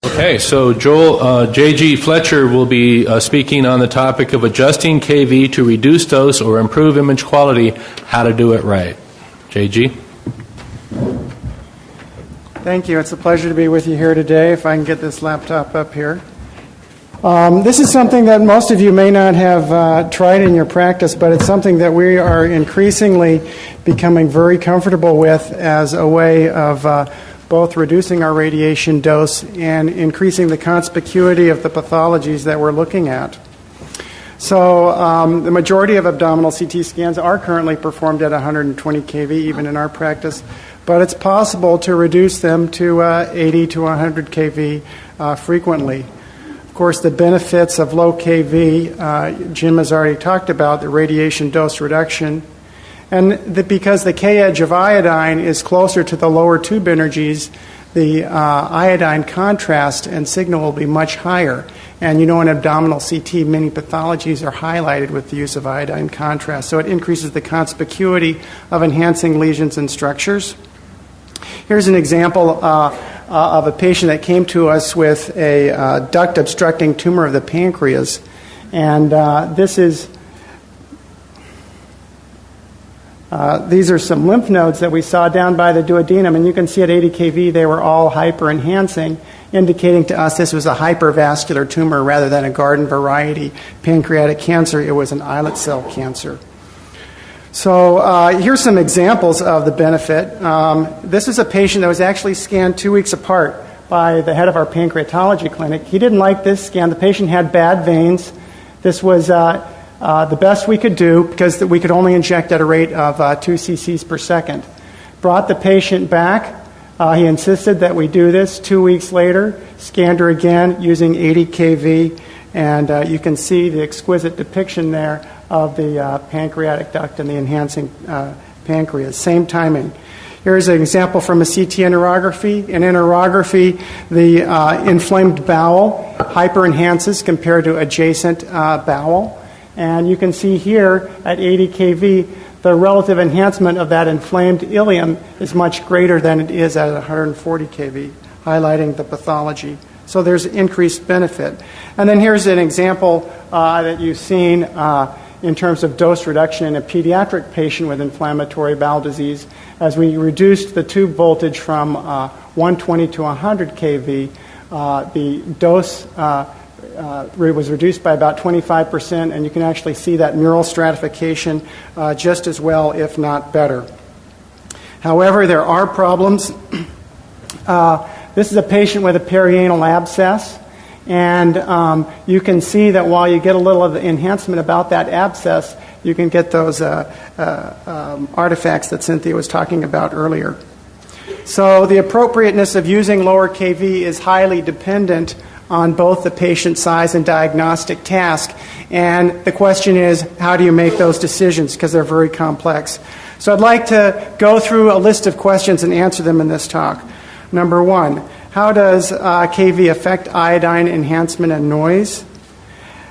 Okay, so J.G. Fletcher will be speaking on the topic of adjusting KV to reduce dose or improve image quality, how to do it right. J.G.? Thank you. It's a pleasure to be with you here today. If I can get this laptop up here. This is something that most of you may not have tried in your practice, but it's something that we are increasingly becoming very comfortable with as a way of both reducing our radiation dose and increasing the conspicuity of the pathologies that we're looking at. So the majority of abdominal CT scans are currently performed at 120 kV, even in our practice, but it's possible to reduce them to 80 to 100 kV frequently. Of course, the benefits of low kV, Jim has already talked about, the radiation dose reduction. And because the K-edge of iodine is closer to the lower tube energies, the iodine contrast and signal will be much higher. And in abdominal CT, many pathologies are highlighted with the use of iodine contrast. So it increases the conspicuity of enhancing lesions and structures. Here's an example of a patient that came to us with a duct obstructing tumor of the pancreas. And these are some lymph nodes that we saw down by the duodenum, and you can see at 80 kV they were all hyper-enhancing, indicating to us this was a hypervascular tumor rather than a garden variety pancreatic cancer. It was an islet cell cancer. So here's some examples of the benefit. This is a patient that was actually scanned 2 weeks apart by the head of our pancreatology clinic. He didn't like this scan. The patient had bad veins. This was the best we could do because we could only inject at a rate of 2 cc's per second. Brought the patient back. He insisted that we do this. 2 weeks later, scanned her again using 80 kV, and you can see the exquisite depiction there of the pancreatic duct and the enhancing pancreas. Same timing. Here's an example from a CT enterography. In enterography, the inflamed bowel hyper-enhances compared to adjacent bowel. And you can see here at 80 kV, the relative enhancement of that inflamed ileum is much greater than it is at 140 kV, highlighting the pathology. So there's increased benefit. And then here's an example that you've seen in terms of dose reduction in a pediatric patient with inflammatory bowel disease. As we reduced the tube voltage from 120 to 100 kV, the dose was reduced by about 25%, and you can actually see that mural stratification just as well, if not better. However, there are problems. This is a patient with a perianal abscess, and you can see that while you get a little of the enhancement about that abscess, you can get those artifacts that Cynthia was talking about earlier. So the appropriateness of using lower kV is highly dependent on both the patient size and diagnostic task. And the question is, how do you make those decisions? Because they're very complex. So I'd like to go through a list of questions and answer them in this talk. Number one, how does KV affect iodine enhancement and noise?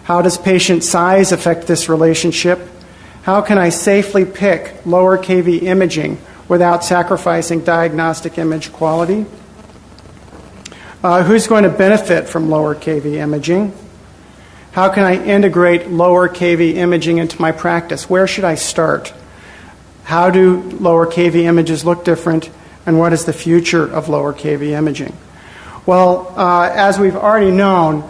How does patient size affect this relationship? How can I safely pick lower KV imaging without sacrificing diagnostic image quality? Who's going to benefit from lower KV imaging? How can I integrate lower KV imaging into my practice? Where should I start? How do lower KV images look different? And what is the future of lower KV imaging? Well, as we've already known,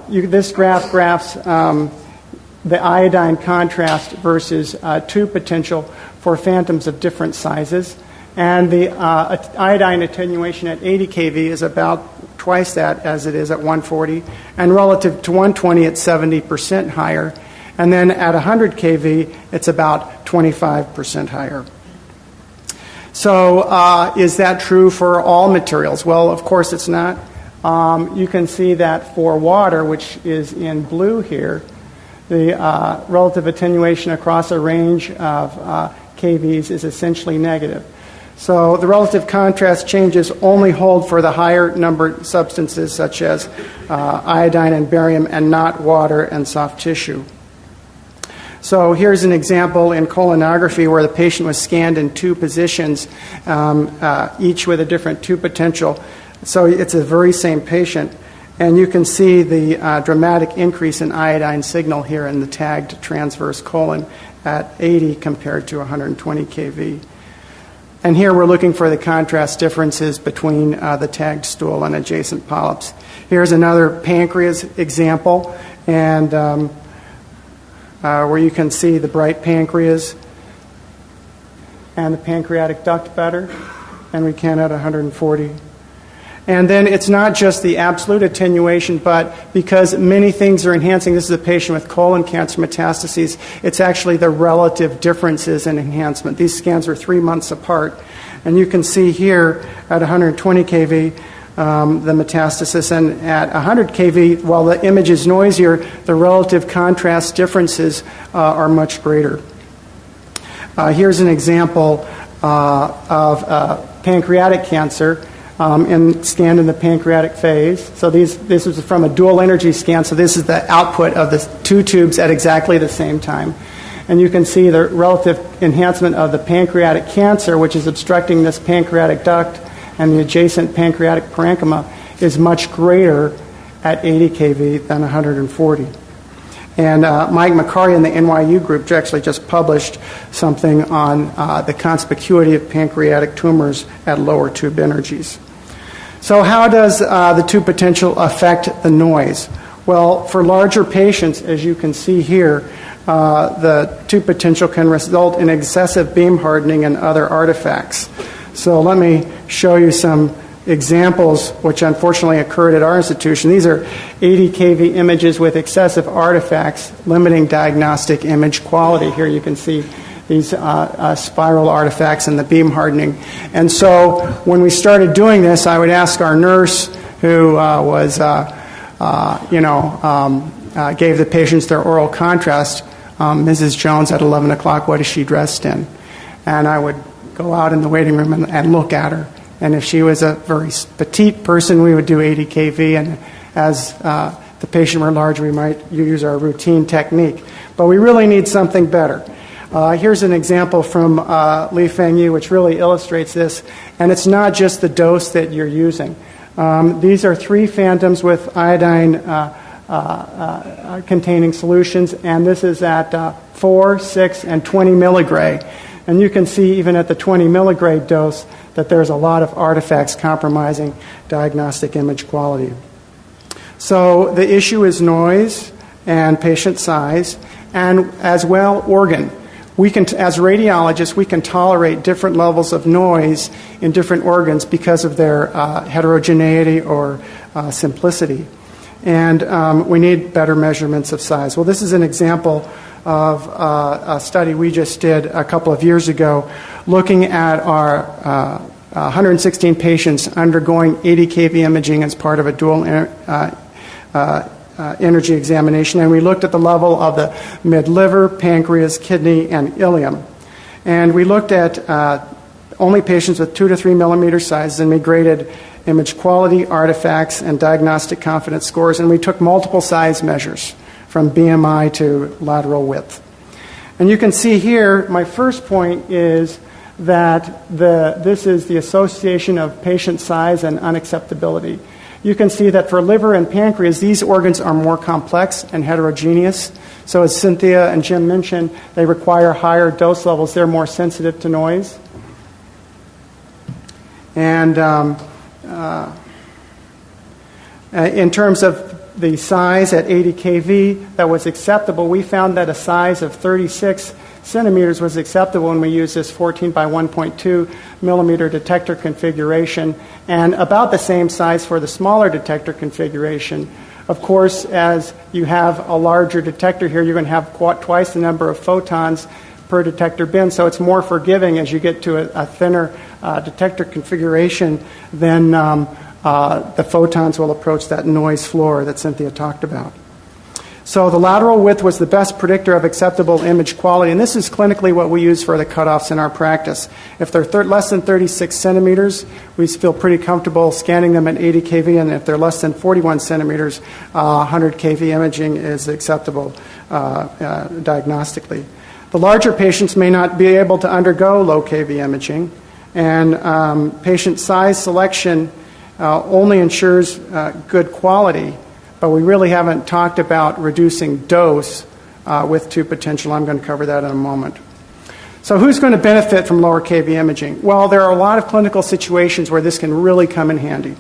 this graph graphs the iodine contrast versus tube potential for phantoms of different sizes. And the iodine attenuation at 80 kV is about twice that as it is at 140. And relative to 120, it's 70% higher. And then at 100 kV, it's about 25% higher. So is that true for all materials? Well, of course it's not. You can see that for water, which is in blue here, the relative attenuation across a range of kVs is essentially negative. So the relative contrast changes only hold for the higher numbered substances such as iodine and barium, and not water and soft tissue. So here's an example in colonography where the patient was scanned in two positions, each with a different tube potential. So it's a very same patient. And you can see the dramatic increase in iodine signal here in the tagged transverse colon at 80 compared to 120 kV. And here we're looking for the contrast differences between the tagged stool and adjacent polyps. Here's another pancreas example, and where you can see the bright pancreas and the pancreatic duct better, and we can at 140. And then it's not just the absolute attenuation, but because many things are enhancing, this is a patient with colon cancer metastases, it's actually the relative differences in enhancement. These scans are 3 months apart. And you can see here at 120 kV the metastasis, and at 100 kV, while the image is noisier, the relative contrast differences are much greater. Here's an example of pancreatic cancer. Scanned in the pancreatic phase. So this is from a dual energy scan. So this is the output of the two tubes at exactly the same time. And you can see the relative enhancement of the pancreatic cancer, which is obstructing this pancreatic duct, and the adjacent pancreatic parenchyma is much greater at 80 kV than 140. And Mike McCarty in the NYU group actually just published something on the conspicuity of pancreatic tumors at lower tube energies. So how does the tube potential affect the noise? Well, for larger patients, as you can see here, the tube potential can result in excessive beam hardening and other artifacts. So let me show you some examples which unfortunately occurred at our institution. These are 80 kV images with excessive artifacts limiting diagnostic image quality. Here you can see these spiral artifacts and the beam hardening. And so when we started doing this, I would ask our nurse who gave the patients their oral contrast, Mrs. Jones at 11 o'clock, what is she dressed in? And I would go out in the waiting room and look at her. And if she was a very petite person, we would do 80 kV. And as the patient were large, we might use our routine technique. But we really need something better. Here's an example from Li Fengyu, which really illustrates this. And it's not just the dose that you're using. These are 3 phantoms with iodine containing solutions, and this is at 4, 6, and 20 milligray. And you can see even at the 20 milligray dose that there's a lot of artifacts compromising diagnostic image quality. So the issue is noise and patient size, and as well organ. We can, as radiologists, we can tolerate different levels of noise in different organs because of their heterogeneity or simplicity. And we need better measurements of size. Well, this is an example of a study we just did a couple of years ago looking at our 116 patients undergoing 80 kV imaging as part of a dual energy examination, and we looked at the level of the mid-liver, pancreas, kidney, and ileum. And we looked at only patients with 2 to 3 millimeter sizes, and we graded image quality, artifacts, and diagnostic confidence scores, and we took multiple size measures from BMI to lateral width. And you can see here, my first point is that this is the association of patient size and unacceptability. You can see that for liver and pancreas, these organs are more complex and heterogeneous. So as Cynthia and Jim mentioned, they require higher dose levels. They're more sensitive to noise. And in terms of the size at 80 kV that was acceptable, we found that a size of 36 centimeters was acceptable when we used this 14 by 1.2 millimeter detector configuration, and about the same size for the smaller detector configuration. Of course, as you have a larger detector here, you're going to have twice the number of photons per detector bin, so it's more forgiving as you get to a thinner detector configuration. Then the photons will approach that noise floor that Cynthia talked about. So the lateral width was the best predictor of acceptable image quality, and this is clinically what we use for the cutoffs in our practice. If they're less than 36 centimeters, we feel pretty comfortable scanning them at 80 kV, and if they're less than 41 centimeters, 100 kV imaging is acceptable diagnostically. The larger patients may not be able to undergo low kV imaging, and patient size selection only ensures good quality, but we really haven't talked about reducing dose with tube potential. I'm going to cover that in a moment. So who's going to benefit from lower KV imaging? Well, there are a lot of clinical situations where this can really come in handy.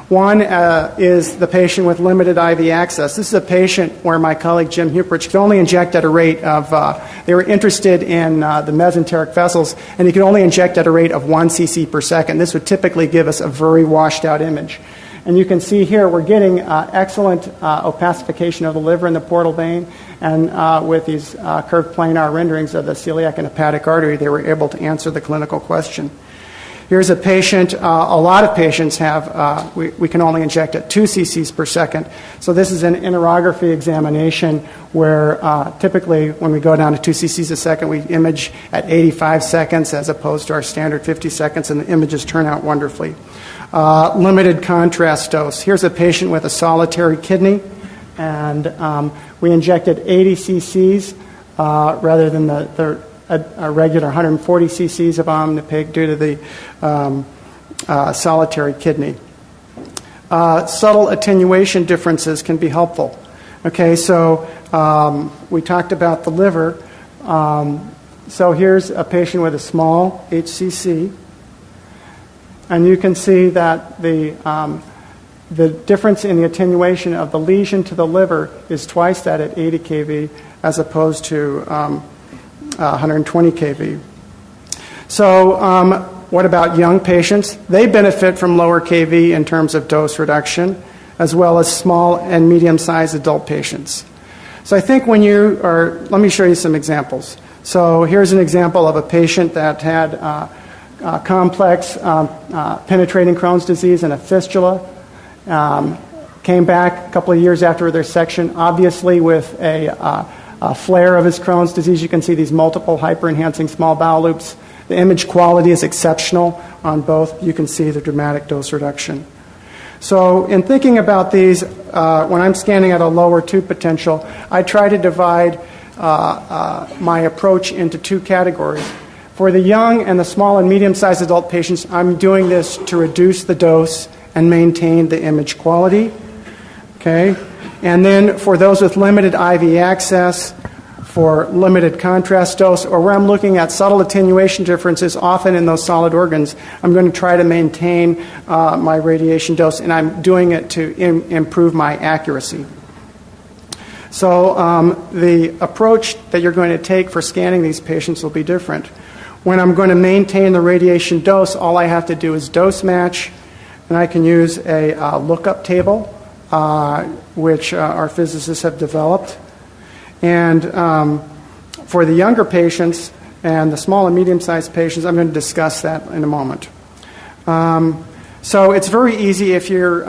One is the patient with limited IV access. This is a patient where my colleague Jim Huprich could only inject at a rate of, they were interested in the mesenteric vessels, and he could only inject at a rate of 1 cc per second. This would typically give us a very washed out image. And you can see here we're getting excellent opacification of the liver and the portal vein, and with these curved planar renderings of the celiac and hepatic artery, they were able to answer the clinical question. Here's a patient, a lot of patients have, we can only inject at 2 cc's per second. So this is an interrography examination where typically when we go down to 2 cc's a second, we image at 85 seconds as opposed to our standard 50 seconds, and the images turn out wonderfully. Limited contrast dose. Here's a patient with a solitary kidney, and we injected 80 cc's rather than a regular 140 cc's of omnipig due to the solitary kidney. Subtle attenuation differences can be helpful. Okay, so we talked about the liver. So here's a patient with a small HCC, and you can see that the difference in the attenuation of the lesion to the liver is twice that at 80 kV as opposed to 120 kV. So what about young patients? They benefit from lower kV in terms of dose reduction, as well as small and medium-sized adult patients. So I think when you are, let me show you some examples. So here's an example of a patient that had complex penetrating Crohn's disease and a fistula. Came back a couple of years after their section, obviously with a flare of his Crohn's disease. You can see these multiple hyper-enhancing small bowel loops. The image quality is exceptional on both. You can see the dramatic dose reduction. So in thinking about these, when I'm scanning at a lower tube potential, I try to divide my approach into two categories. For the young and the small and medium-sized adult patients, I'm doing this to reduce the dose and maintain the image quality. Okay? And then for those with limited IV access, for limited contrast dose, or where I'm looking at subtle attenuation differences, often in those solid organs, I'm going to try to maintain my radiation dose, and I'm doing it to improve my accuracy. So the approach that you're going to take for scanning these patients will be different. When I'm going to maintain the radiation dose, all I have to do is dose match, and I can use a lookup table, which our physicists have developed. And for the younger patients and the small and medium-sized patients, I'm going to discuss that in a moment. So it's very easy if you're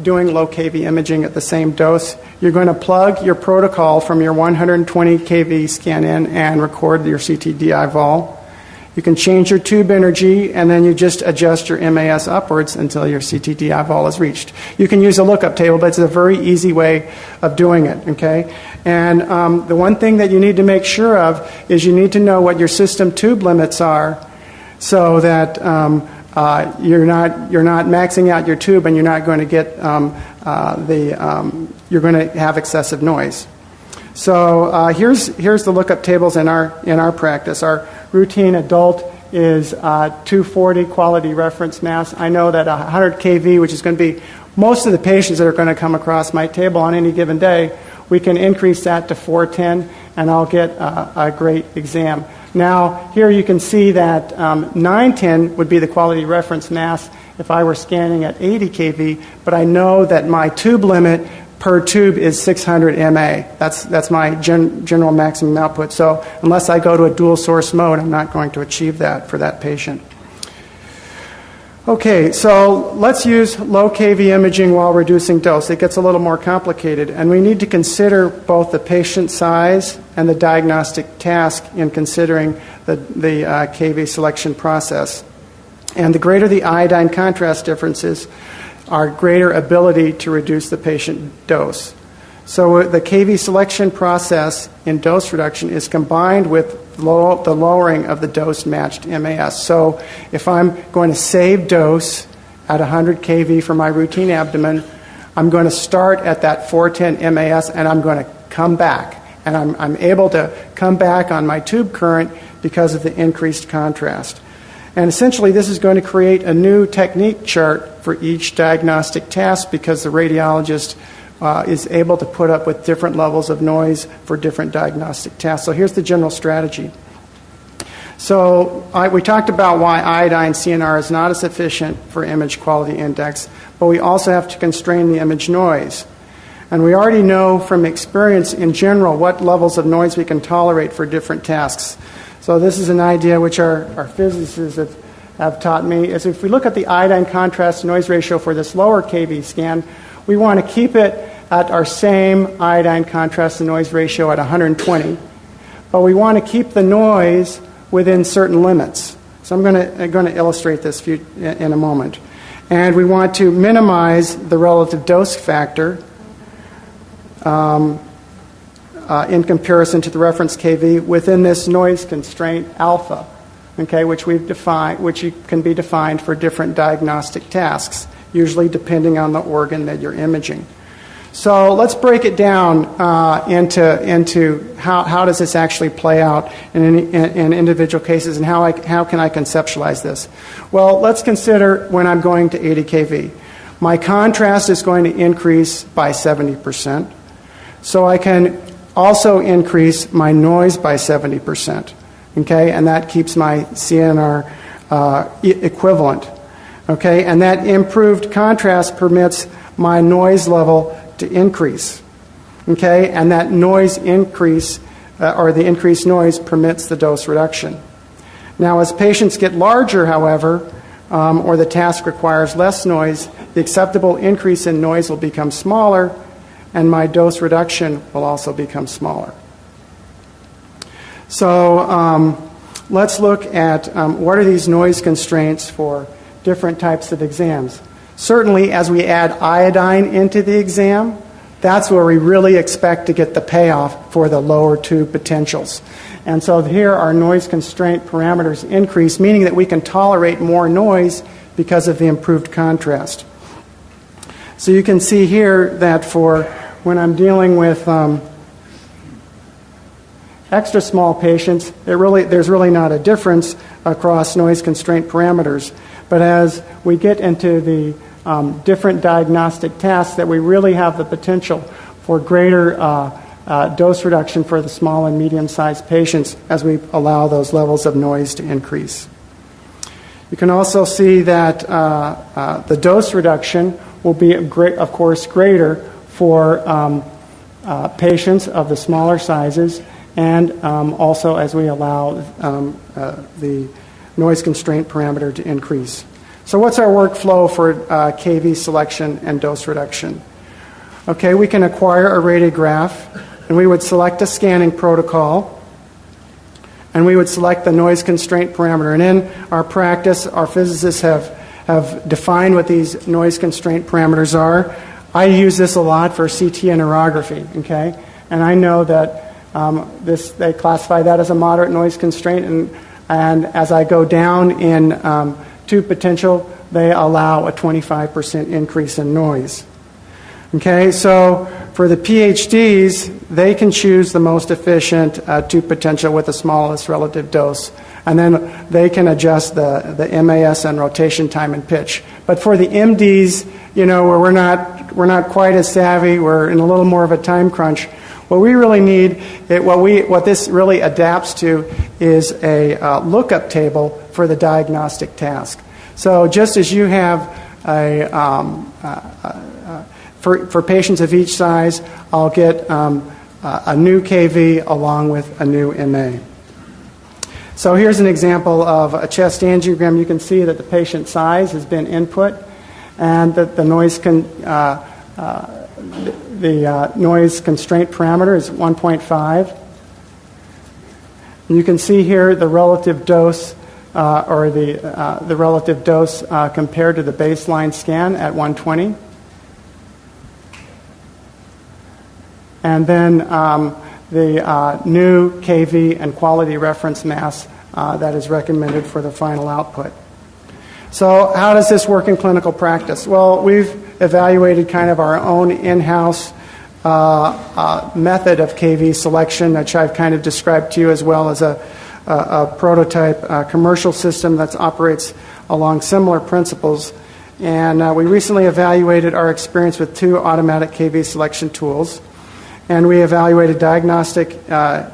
doing low kV imaging at the same dose. You're going to plug your protocol from your 120 kV scan in and record your CT-DI vol. You can change your tube energy, and then you just adjust your MAS upwards until your CT-DI vol is reached. You can use a lookup table, but it's a very easy way of doing it, okay? And the one thing that you need to make sure of is you need to know what your system tube limits are so that you're not maxing out your tube and you're not going to get you're going to have excessive noise. So here's the lookup tables in our practice. Our routine adult is 240 quality reference mass. I know that 100 kV, which is going to be most of the patients that are going to come across my table on any given day, we can increase that to 410, and I'll get a great exam. Now, here you can see that 910 would be the quality reference mass if I were scanning at 80 kV, but I know that my tube limit per tube is 600 MA. That's my general maximum output. So unless I go to a dual source mode, I'm not going to achieve that for that patient. Okay, so let's use low kV imaging while reducing dose. It gets a little more complicated, and we need to consider both the patient size and the diagnostic task in considering the kV selection process. And the greater the iodine contrast differences, our greater ability to reduce the patient dose. So the kV selection process in dose reduction is combined with the lowering of the dose-matched MAS. So if I'm going to save dose at 100 kV for my routine abdomen, I'm going to start at that 410 MAS and I'm going to come back. And I'm able to come back on my tube current because of the increased contrast. And essentially, this is going to create a new technique chart for each diagnostic task because the radiologist is able to put up with different levels of noise for different diagnostic tasks. So here's the general strategy. So we talked about why iodine CNR is not as efficient for image quality index, but we also have to constrain the image noise. And we already know from experience in general what levels of noise we can tolerate for different tasks. So this is an idea which our physicists have taught me, is if we look at the iodine contrast noise ratio for this lower kV scan, we want to keep it at our same iodine contrast to noise ratio at 120, but we want to keep the noise within certain limits. So I'm going to illustrate this in a moment. And we want to minimize the relative dose factor in comparison to the reference kV within this noise constraint alpha, okay, which can be defined for different diagnostic tasks, usually depending on the organ that you're imaging. So let's break it down into how does this actually play out in individual cases, and how can I conceptualize this? Well, let's consider when I'm going to 80 kV. My contrast is going to increase by 70%. So I can also increase my noise by 70%, okay? And that keeps my CNR equivalent, okay? And that improved contrast permits my noise level to increase, okay? And that noise increase, or the increased noise, permits the dose reduction. Now, as patients get larger, however, or the task requires less noise, the acceptable increase in noise will become smaller, and my dose reduction will also become smaller. So let's look at what are these noise constraints for different types of exams. Certainly, as we add iodine into the exam, that's where we really expect to get the payoff for the lower tube potentials. And so here our noise constraint parameters increase, meaning that we can tolerate more noise because of the improved contrast. So you can see here that for when I'm dealing with extra small patients, there's really not a difference across noise constraint parameters. But as we get into the different diagnostic tasks, that we really have the potential for greater dose reduction for the small and medium-sized patients as we allow those levels of noise to increase. You can also see that the dose reduction will be, of course, greater for patients of the smaller sizes, and also as we allow the noise constraint parameter to increase. So what's our workflow for KV selection and dose reduction? Okay, we can acquire a radiograph, and we would select a scanning protocol, and we would select the noise constraint parameter. And in our practice, our physicists have defined what these noise constraint parameters are. I use this a lot for CT and neurography, okay? And I know that they classify that as a moderate noise constraint, and as I go down in tube potential, they allow a 25% increase in noise. Okay, so for the PhDs, they can choose the most efficient tube potential with the smallest relative dose, and then they can adjust the MAS and rotation time and pitch. But for the MDs, where we're not quite as savvy, we're in a little more of a time crunch. What we really need, what this really adapts to, is a lookup table for the diagnostic task. So just as you have for patients of each size, I'll get a new KV along with a new MA. So here's an example of a chest angiogram. You can see that the patient size has been input, and that the noise noise constraint parameter is 1.5. You can see here the relative dose, or the relative dose compared to the baseline scan at 120. And then the new KV and quality reference mass that is recommended for the final output. So how does this work in clinical practice? Well, we've evaluated kind of our own in-house method of KV selection, which I've kind of described to you, as well as a prototype commercial system that operates along similar principles. And we recently evaluated our experience with 2 automatic KV selection tools. And we evaluated diagnostic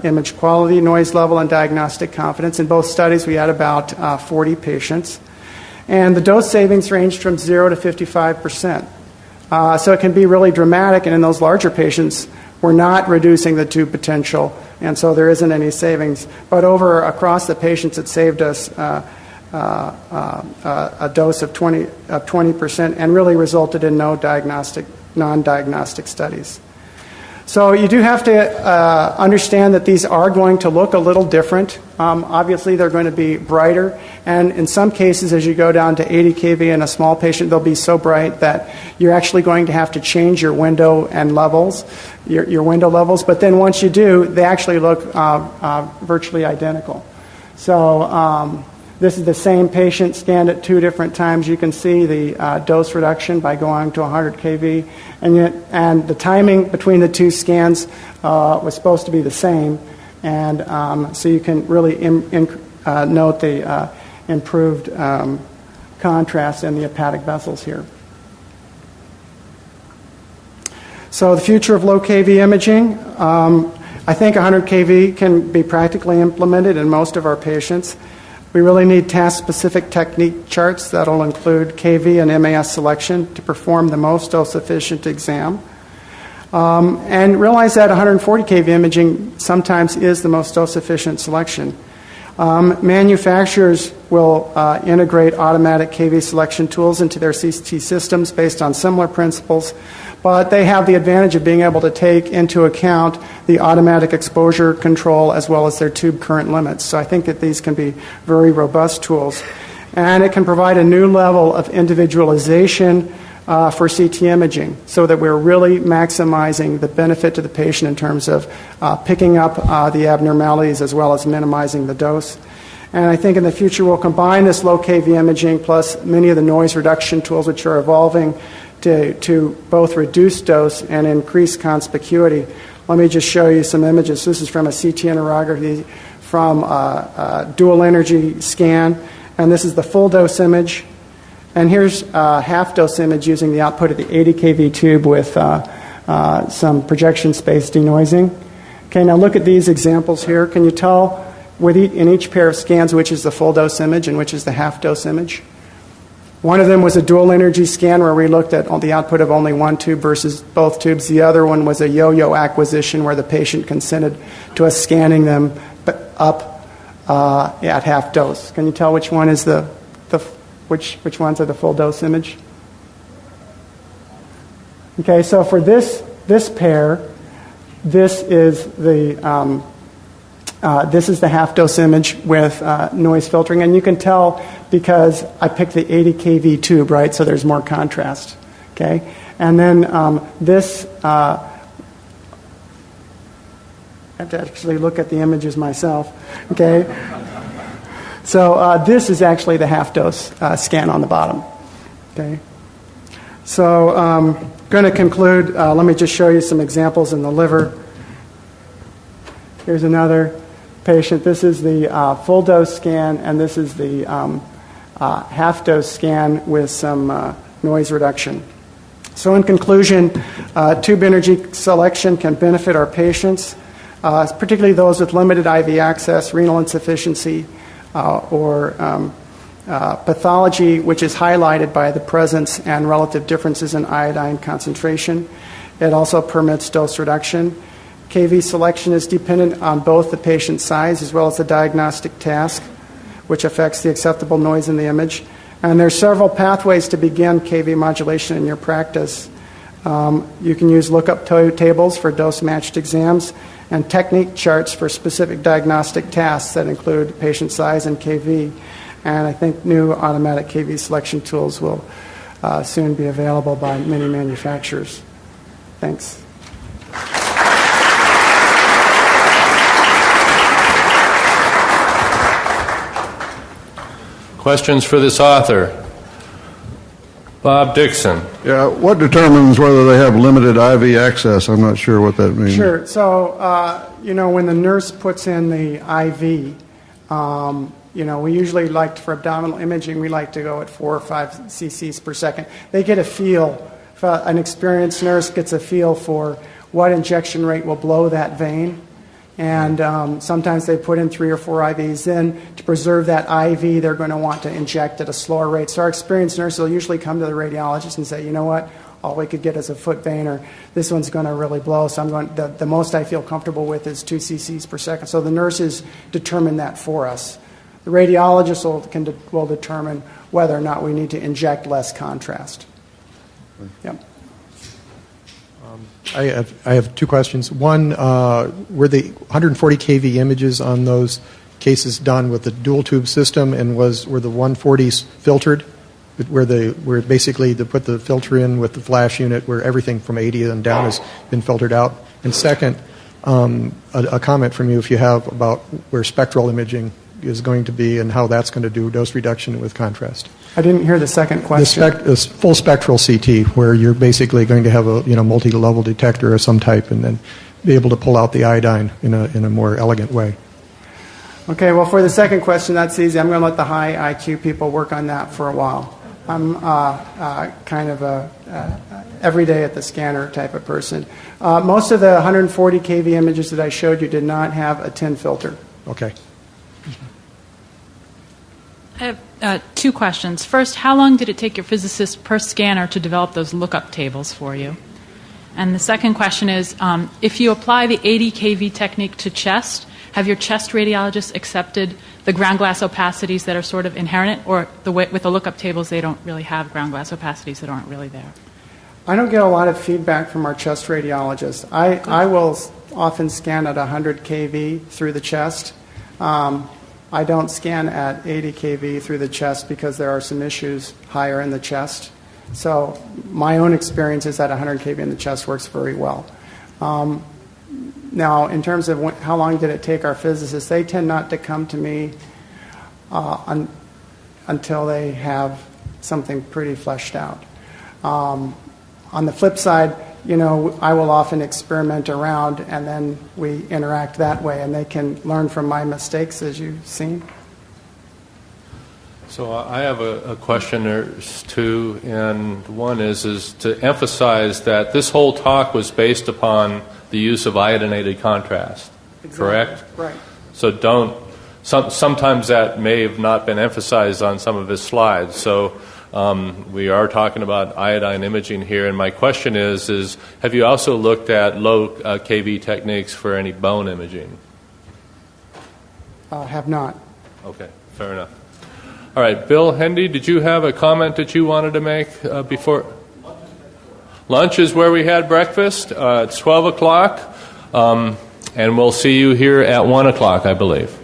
image quality, noise level, and diagnostic confidence. In both studies, we had about 40 patients. And the dose savings ranged from 0 to 55%. So it can be really dramatic, and in those larger patients, we're not reducing the tube potential, and so there isn't any savings. But across the patients, it saved us a dose of 20% and really resulted in no non-diagnostic studies. So you do have to understand that these are going to look a little different. Obviously, they're going to be brighter, and in some cases, as you go down to 80 kV in a small patient, they'll be so bright that you're actually going to have to change your window and levels, your window levels. But then once you do, they actually look virtually identical. So this is the same patient scanned at 2 different times. You can see the dose reduction by going to 100 kV, and the timing between the 2 scans was supposed to be the same, and so you can really note the improved contrast in the hepatic vessels here. So the future of low kV imaging, I think 100 kV can be practically implemented in most of our patients. We really need task-specific technique charts that will include KV and MAS selection to perform the most dose-efficient exam. And realize that 140 kV imaging sometimes is the most dose-efficient selection. Manufacturers will integrate automatic KV selection tools into their CT systems based on similar principles, but they have the advantage of being able to take into account the automatic exposure control as well as their tube current limits. So I think that these can be very robust tools. And it can provide a new level of individualization for CT imaging so that we're really maximizing the benefit to the patient in terms of picking up the abnormalities as well as minimizing the dose. And I think in the future we'll combine this low KV imaging plus many of the noise reduction tools which are evolving to both reduce dose and increase conspicuity. Let me just show you some images. This is from a CT interrogatory from a dual energy scan, and this is the full dose image. And here's a half dose image using the output of the 80 kV tube with some projection space denoising. Okay, now look at these examples here. Can you tell in each pair of scans which is the full dose image and which is the half dose image? One of them was a dual energy scan where we looked at the output of only one tube versus both tubes. The other one was a yo-yo acquisition where the patient consented to us scanning them up at half dose. Can you tell which one is which ones are the full dose image? Okay, so for this pair, this is the half dose image with noise filtering, and you can tell because I picked the 80 kV tube, right? So there's more contrast. Okay, and then this. I have to actually look at the images myself. Okay, so this is actually the half dose scan on the bottom. Okay, so going to conclude. Let me just show you some examples in the liver. Here's another patient. This is the full dose scan, and this is the half dose scan with some noise reduction. So in conclusion, tube energy selection can benefit our patients, particularly those with limited IV access, renal insufficiency, or pathology, which is highlighted by the presence and relative differences in iodine concentration. It also permits dose reduction. KV selection is dependent on both the patient size as well as the diagnostic task, which affects the acceptable noise in the image. And there are several pathways to begin KV modulation in your practice. You can use lookup tables for dose-matched exams and technique charts for specific diagnostic tasks that include patient size and KV. And I think new automatic KV selection tools will soon be available by many manufacturers. Thanks. Questions for this author? Bob Dixon. Yeah, what determines whether they have limited IV access? I'm not sure what that means. Sure. So, when the nurse puts in the IV, we usually like, for abdominal imaging, we like to go at 4 or 5 cc's per second. They get a feel, an experienced nurse gets a feel for what injection rate will blow that vein. And sometimes they put in 3 or 4 IVs in. To preserve that IV, they're going to want to inject at a slower rate. So our experienced nurse will usually come to the radiologist and say, you know what, all we could get is a foot vein, or this one's going to really blow, so the most I feel comfortable with is 2 cc's per second. So the nurses determine that for us. The radiologist will determine whether or not we need to inject less contrast. Yep. I have 2 questions. One, were the 140 kV images on those cases done with the dual tube system, and were the 140s filtered, where basically they put the filter in with the flash unit, where everything from 80 and down has been filtered out? And second, a comment from you, if you have, about where spectral imaging is going to be and how that's going to do dose reduction with contrast. I didn't hear the second question. The full spectral CT, where you're basically going to have a multi-level detector of some type, and then be able to pull out the iodine in a more elegant way. Okay, well, for the second question, that's easy. I'm going to let the high IQ people work on that for a while. I'm kind of a every day at the scanner type of person. Most of the 140 kV images that I showed you did not have a tin filter. Okay. I have 2 questions. First, how long did it take your physicist per scanner to develop those lookup tables for you? And the second question is, if you apply the 80 kV technique to chest, have your chest radiologists accepted the ground glass opacities that are sort of inherent, or with the lookup tables they don't really have ground glass opacities that aren't really there? I don't get a lot of feedback from our chest radiologists. I will often scan at 100 kV through the chest. I don't scan at 80 kV through the chest because there are some issues higher in the chest. So my own experience is that 100 kV in the chest works very well. Now, in terms of how long did it take our physicists, they tend not to come to me until they have something pretty fleshed out. On the flip side, I will often experiment around, and then we interact that way, and they can learn from my mistakes, as you've seen. So I have a question or 2, and one is to emphasize that this whole talk was based upon the use of iodinated contrast, Exactly. Correct? Right. So sometimes that may have not been emphasized on some of his slides. So we are talking about iodine imaging here, and my question is have you also looked at low kV techniques for any bone imaging? Have not. Okay, fair enough. All right, Bill Hendy, did you have a comment that you wanted to make before? Lunch is where we had breakfast. It's 12 o'clock, and we'll see you here at 1 o'clock, I believe.